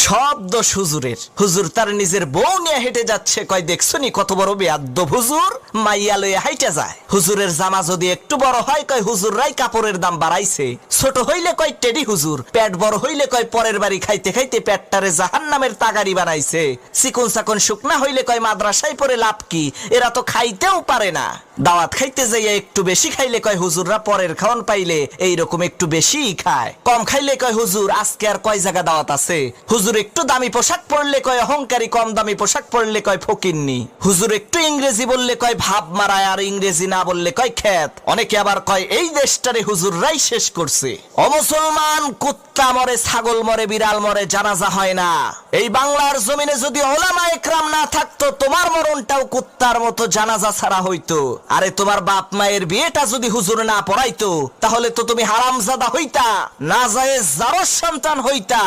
সব দোষ হুজুরের। হুজুর তার নিজের বউ নিয়ে হেঁটে যাচ্ছে, কয় দেখছো নি কত বড় বেয়াদ্দব হুজুর, মাইয়া লইয়া হাইটা যায়। হুজুরের জামা যদি একটু বড় হয় কয় হুজুররাই কাপড়ের দাম বাড়াইছে, ছোট হইলে কয় টেডি হুজুর, পেট বড় হইলে কয় পরের বাড়ি খাইতে খাইতে পেটটারে জাহান্নামের তাগারি বানাইছে, চিকন চাকন শুকনা হইলে কয় মাদ্রাসায় পড়ে লাভ কি, এরা তো খাইতেও পারে না। দাওয়াত খাইতে যাইয়া একটু বেশি খাইলে কয় হুজুররা পরের খাওয়ান পাইলে এইরকম একটু বেশিই খায়, কম খাইলে কয় হুজুর আজকে আর কয় জায়গা দাওয়াত আছে। হুজুর একটু দামি পোশাক পরলে কয় অহংকারী, কম দামি পোশাক পরলে কয় ফকিন্নি। হুজুর একটু ইংরেজি বললে কয় ভাব মারায়, আর ইংরেজি না বললে কয় খ্যাত। অনেকে আবার কয় এই দেশটারে হুজুররাই শেষ করছে। অমুসলমান, কুত্তা মরে, ছাগল মরে, বিড়াল মরে, জানাজা হয় না। এই বাংলার জমিনে যদি ওলামা একরাম না থাকতো, তোমার মরণটাও কুত্তার মতো জানাজা ছাড়া হইতো। আরে তোমার বাপ মায়ের বিয়েটা যদি হুজুর না পড়াইতো, তাহলে তো তুমি হারামজাদা হইতা, নাজায়েজ জারজ সন্তান হইতা।